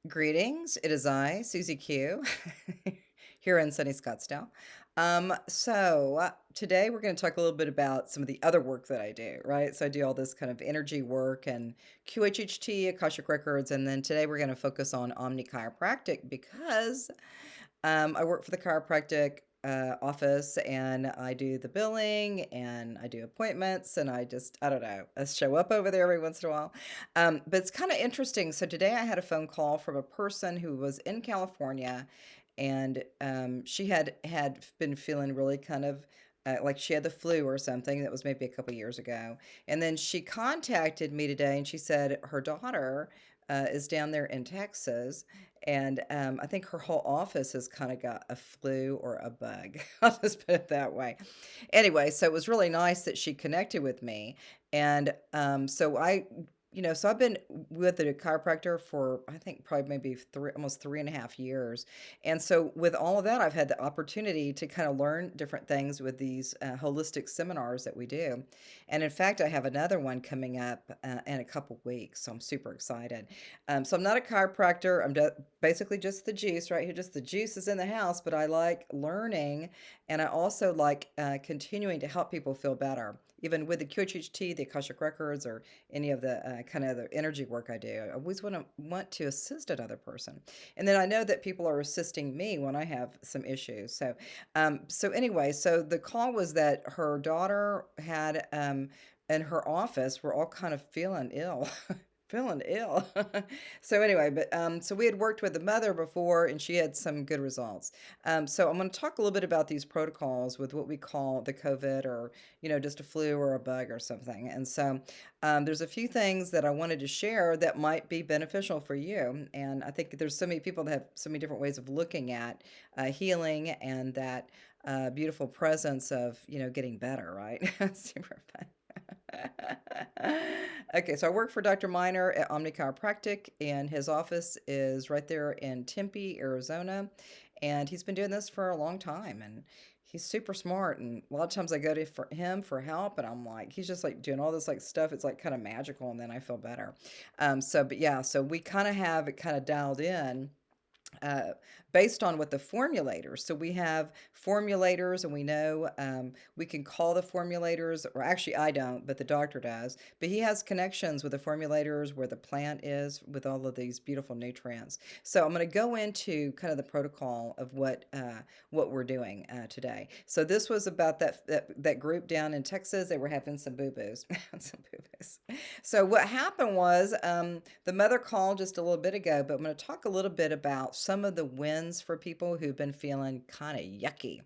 Greetings. It is I, Susie Q, here in sunny Scottsdale. Today we're going to talk a little bit about some of the other work that I do, right? So I do all this kind of energy work and QHHT, Akashic Records, and then today we're going to focus on Omni Chiropractic because I work for the chiropractic office and I do the billing and I do appointments and I don't know, I show up over there every once in a while. But it's kind of interesting. So today I had a phone call from a person who was in California and she had been feeling really kind of like she had the flu or something that was maybe a couple years ago. And then she contacted me today and she said her daughter is down there in Texas and I think her whole office has kind of got a flu or a bug. I'll just put it that way. Anyway, so it was really nice that she connected with me. And so I've been with the chiropractor for I think probably maybe almost 3.5 years. And so with all of that, I've had the opportunity to kind of learn different things with these holistic seminars that we do. And in fact, I have another one coming up in a couple weeks. So I'm super excited. So I'm not a chiropractor. Basically just the juice right here. Just the juice is in the house, but I like learning and I also like continuing to help people feel better. Even with the QHHT, the Akashic Records, or any of the kind of the energy work I do, I always want to assist another person. And then I know that people are assisting me when I have some issues. So the call was that her daughter had in her office, we're all kind of feeling ill. Feeling ill. So we had worked with the mother before and she had some good results. So I'm going to talk a little bit about these protocols with what we call the COVID or, just a flu or a bug or something. There's a few things that I wanted to share that might be beneficial for you. And I think there's so many people that have so many different ways of looking at healing and that beautiful presence of, getting better, right? Super fun. Okay, so I work for Dr. Miner at Omni Chiropractic, and his office is right there in Tempe, Arizona. And he's been doing this for a long time, and he's super smart. And a lot of times I go to him for help, and I'm like, he's just like doing all this like stuff. It's like kind of magical, and then I feel better. But yeah, so we kind of have it kind of dialed in uh, based on what the formulators. So we have formulators, and we know we can call the formulators, or actually, I don't, but the doctor does. But he has connections with the formulators where the plant is with all of these beautiful nutrients. So I'm going to go into kind of the protocol of what we're doing today. So this was about that group down in Texas. They were having some boo boos, some boo boos. So what happened was the mother called just a little bit ago, but I'm going to talk a little bit about some of the wins for people who've been feeling kind of yucky.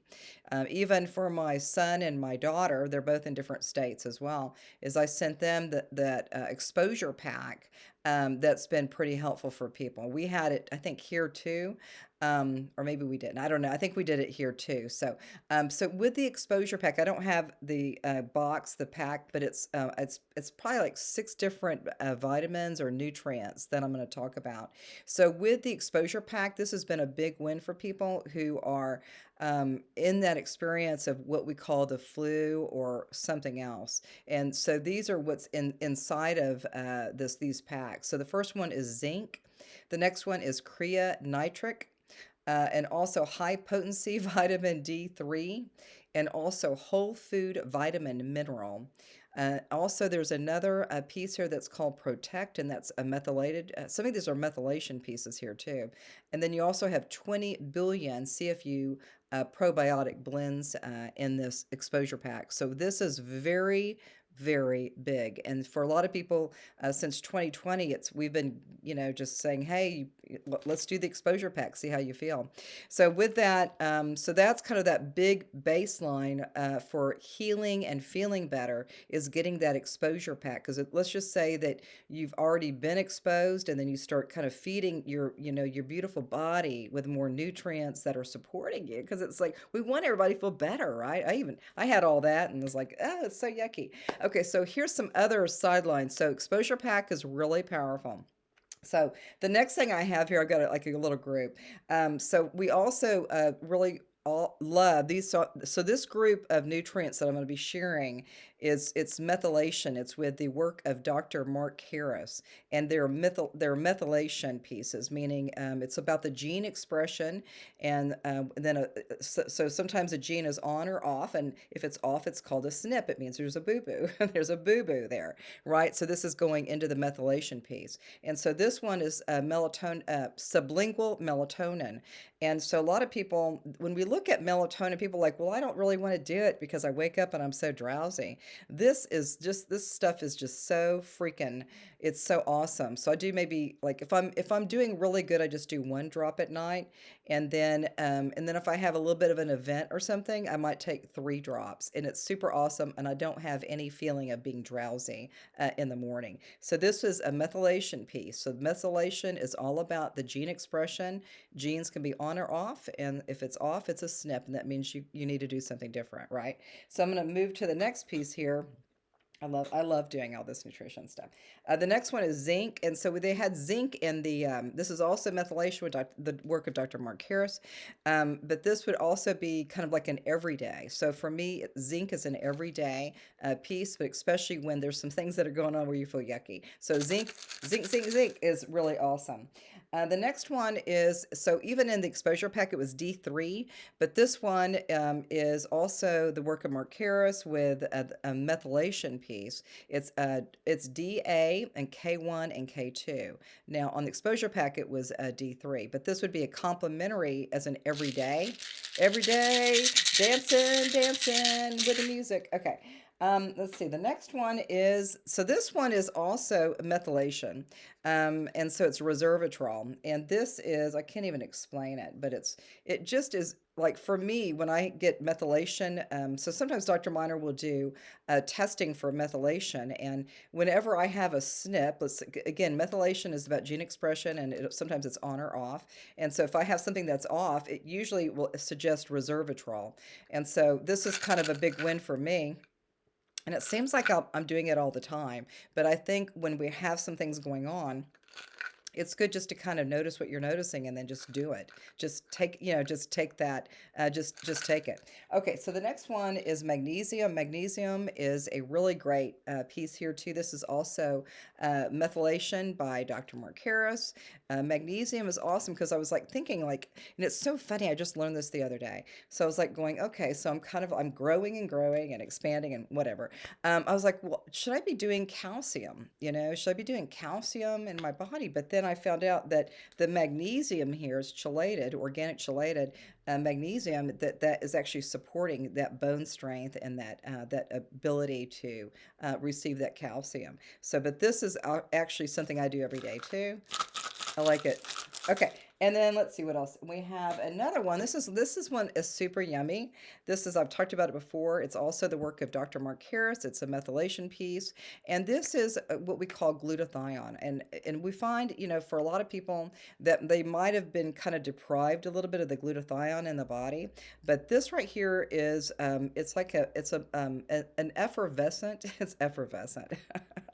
Even for my son and my daughter, they're both in different states as well, is I sent them that exposure pack that's been pretty helpful for people. We had it, I think, here too. Or maybe we didn't. I don't know. I think we did it here too. So with the exposure pack, I don't have the box, the pack, but it's probably like 6 different vitamins or nutrients that I'm going to talk about. So with the exposure pack, this has been a big win for people who are in that experience of what we call the flu or something else. And so these are what's inside of these packs. So the first one is zinc. The next one is Crea nitric and also high potency vitamin D3, and also whole food vitamin mineral. Also, there's another piece here that's called Protect, and that's a methylated. Some of these are methylation pieces here too. And then you also have 20 billion CFU probiotic blends in this exposure pack. So this is very, very big. And for a lot of people, since 2020, we've been, just saying, hey, let's do the exposure pack, see how you feel. So with that, so that's kind of that big baseline for healing and feeling better is getting that exposure pack. Because let's just say that you've already been exposed, and then you start kind of feeding your beautiful body with more nutrients that are supporting you. Because it's like we want everybody to feel better, right? I had all that and was like, oh, it's so yucky. Okay, so here's some other sidelines. So exposure pack is really powerful. So the next thing I have here, I've got like a little group. So we also really all love these. So this group of nutrients that I'm going to be sharing is it's methylation. It's with the work of Dr. Mark Harris, and they're methylation pieces, meaning it's about the gene expression, and then so sometimes a gene is on or off, and if it's off, it's called a SNP. It means there's a boo boo. There's a boo boo there, right? So this is going into the methylation piece, and so this one is melatonin, sublingual melatonin. And so a lot of people, when we look at melatonin, people are like, well, I don't really want to do it because I wake up and I'm so drowsy. This stuff is just so freaking, it's so awesome. So I do maybe like if I'm doing really good, I just do one drop at night. And then if I have a little bit of an event or something, I might take three drops, and it's super awesome. And I don't have any feeling of being drowsy in the morning. So this is a methylation piece. So methylation is all about the gene expression. Genes can be on or off, and if it's off, it's a SNP, and that means you need to do something different, right? So I'm going to move to the next piece here. I love doing all this nutrition stuff. The next one is zinc, and so they had zinc in the. This is also methylation with the work of Dr. Mark Harris, but this would also be kind of like an everyday. So for me, zinc is an everyday piece, but especially when there's some things that are going on where you feel yucky. So zinc is really awesome. The next one is, so even in the exposure pack, it was D3, but this one is also the work of Mark Harris with a methylation piece. It's DA and K1 and K2. Now on the exposure pack, it was D3, but this would be a complementary as an everyday dancing with the music. Okay. Let's see. The next one is, so this one is also methylation. And so it's resveratrol. And this is, I can't even explain it, but it just is like for me, when I get methylation, so sometimes Dr. Miner will do testing for methylation. And whenever I have a SNP, again, methylation is about gene expression, and sometimes it's on or off. And so if I have something that's off, it usually will suggest resveratrol. And so this is kind of a big win for me. And it seems like I'm doing it all the time, but I think when we have some things going on, it's good just to kind of notice what you're noticing and then just do it. Just take that, just take it. Okay, so the next one is magnesium. Magnesium is a really great piece here too. This is also methylation by Dr. Mark Harris. Magnesium is awesome because I was like thinking like, and it's so funny. I just learned this the other day. So I was like going, okay, so I'm growing and growing and expanding and whatever. I was like, well, should I be doing calcium? Should I be doing calcium in my body? But then I found out that the magnesium here is chelated, organic chelated magnesium that is actually supporting that bone strength and that ability to receive that calcium. So, but this is actually something I do every day too. I like it. Okay. And then let's see what else. We have another one. This is one is super yummy. I've talked about it before. It's also the work of Dr. Mark Harris. It's a methylation piece. And this is what we call glutathione. And we find, for a lot of people that they might have been kind of deprived a little bit of the glutathione in the body. But this right here is it's like an effervescent. It's effervescent.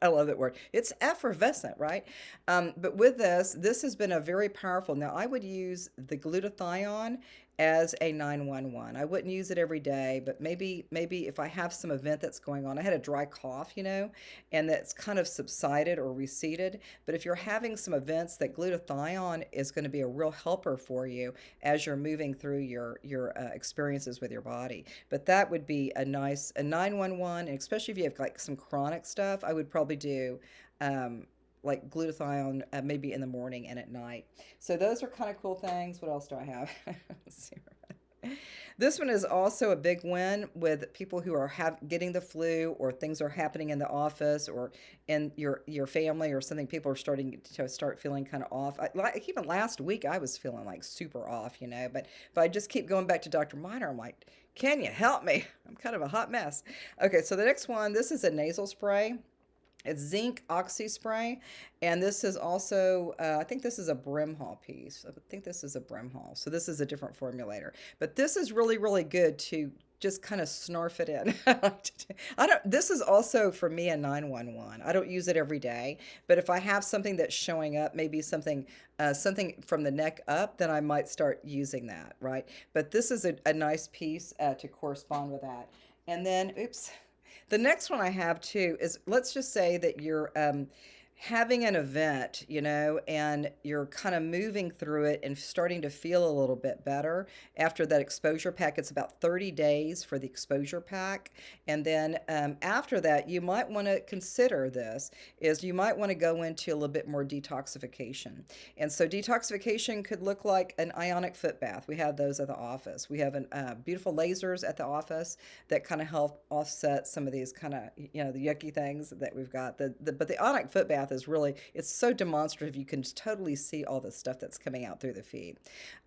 I love that word. It's effervescent, right? But with this has been a very powerful. Now, I would use the glutathione as a 911. I wouldn't use it every day, but maybe if I have some event that's going on. I had a dry cough, and that's kind of subsided or receded. But if you're having some events, that glutathione is going to be a real helper for you as you're moving through your experiences with your body. But that would be a 911, and especially if you have like some chronic stuff, I would probably do like glutathione maybe in the morning and at night. So those are kind of cool things. What else do I have? Let's see. This one is also a big win with people who are getting the flu, or things are happening in the office or in your family or something. People are starting to start feeling kind of off. Even last week I was feeling like super off, but I just keep going back to Dr. Miner. I'm like, can you help me? I'm kind of a hot mess. Okay, so the next one, this is a nasal spray. It's zinc oxy spray, and this is also, I think this is a Brimhall piece. I think this is a Brimhall. So this is a different formulator. But this is really, really good to just kind of snarf it in. This is also for me a 911. I don't use it every day, but if I have something that's showing up, maybe something from the neck up, then I might start using that, right? But this is a nice piece to correspond with that. And then, oops. The next one I have too is, let's just say that you're having an event, and you're kind of moving through it and starting to feel a little bit better after that exposure pack. It's about 30 days for the exposure pack. And then after that, you might want to consider this, is you might want to go into a little bit more detoxification. And so detoxification could look like an ionic foot bath. We have those at the office. We have beautiful lasers at the office that kind of help offset some of these kind of, the yucky things that we've got. But the ionic foot bath is really, it's so demonstrative. You can totally see all the stuff that's coming out through the feet.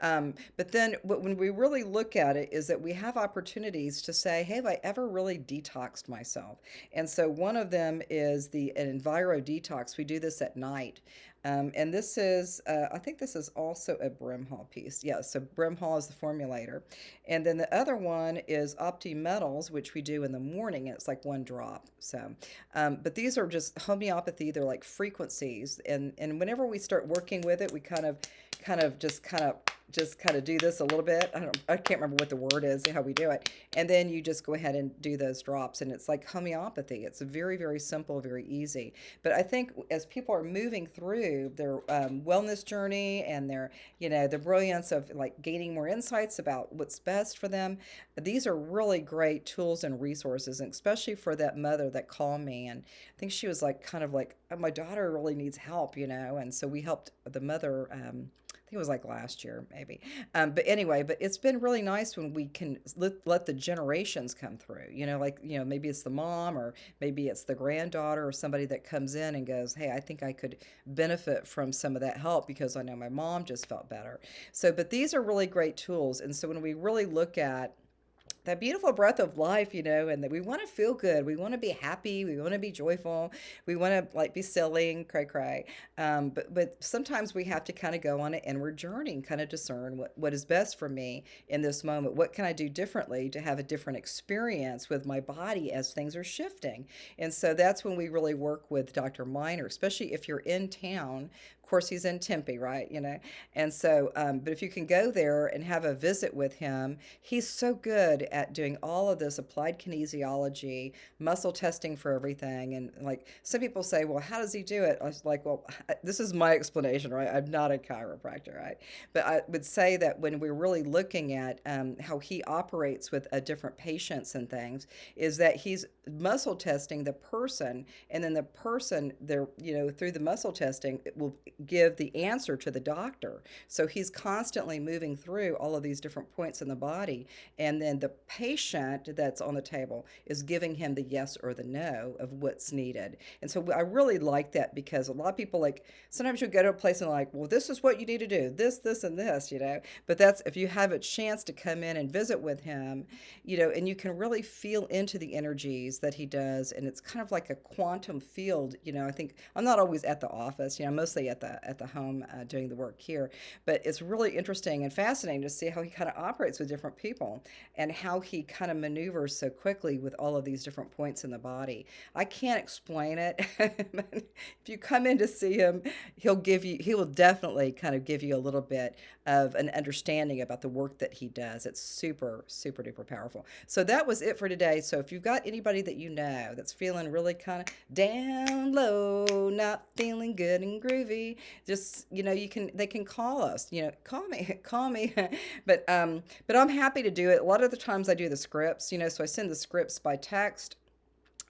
But then when we really look at it, is that we have opportunities to say, hey, have I ever really detoxed myself? And so one of them is an Enviro Detox. We do this at night. And this is, I think this is also a Brimhall piece. Yeah, so Brimhall is the formulator. And then the other one is Opti Metals, which we do in the morning. And it's like one drop. So, but these are just homeopathy. They're like frequencies. And whenever we start working with it, we just kind of do this a little bit. I can't remember what the word is, how we do it. And then you just go ahead and do those drops. And it's like homeopathy. It's very, very simple, very easy. But I think as people are moving through their wellness journey and their brilliance of like gaining more insights about what's best for them, these are really great tools and resources, and especially for that mother that called me. And I think she was like, kind of like, "Oh, my daughter really needs help, and so we helped the mother. I think it was like last year, maybe. But anyway, but it's been really nice when we can let the generations come through, maybe it's the mom, or maybe it's the granddaughter, or somebody that comes in and goes, hey, I think I could benefit from some of that help because I know my mom just felt better. So, but these are really great tools. And so when we really look at that beautiful breath of life, and that we want to feel good. We want to be happy. We want to be joyful. We want to like be silly and cray cray. But sometimes we have to kind of go on an inward journey and kind of discern what is best for me in this moment. What can I do differently to have a different experience with my body as things are shifting? And so that's when we really work with Dr. Miner, especially if you're in town. Of course, he's in Tempe, right? And so, but if you can go there and have a visit with him, he's so good at doing all of this applied kinesiology, muscle testing for everything. And like some people say, well, how does he do it? I was like, well, this is my explanation, right? I'm not a chiropractor, right? But I would say that when we're really looking at how he operates with different patients and things, is that he's muscle testing the person, and then the person, there, through the muscle testing, it will give the answer to the doctor. So he's constantly moving through all of these different points in the body, and then the patient that's on the table is giving him the yes or the no of what's needed. And so I really like that, because a lot of people, like, sometimes you go to a place and like, well, this is what you need to do, this and this, but that's, if you have a chance to come in and visit with him, and you can really feel into the energies that he does. And it's kind of like a quantum field. I think I'm not always at the office, mostly at the home doing the work here, but it's really interesting and fascinating to see how he kind of operates with different people, and how he kind of maneuvers so quickly with all of these different points in the body. I can't explain it. If you come in to see him, he will definitely kind of give you a little bit of an understanding about the work that he does. It's super, super duper powerful. So that was it for today. So if you've got anybody that that's feeling really kind of down low, not feeling good and groovy, just, they can call us, call me. But I'm happy to do it. A lot of the times I do the scripts, so I send the scripts by text.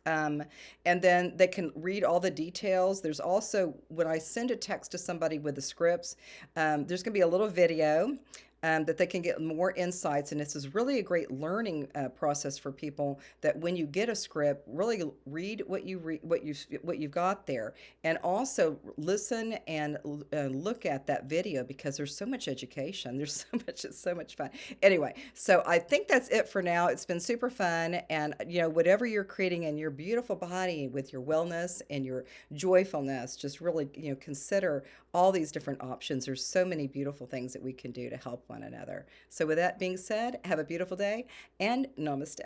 And then they can read all the details. There's also, when I send a text to somebody with the scripts, there's going to be a little video that they can get more insights. And this is really a great learning process for people, that when you get a script, really read what you've got there, and also listen and look at that video, because there's so much education. There's so much, it's so much fun. Anyway, so I think that's it for now. It's been super fun. And, whatever you're creating in your beautiful body with your wellness and your joyfulness, just really, consider all these different options. There's so many beautiful things that we can do to help one another. So with that being said, have a beautiful day, and namaste.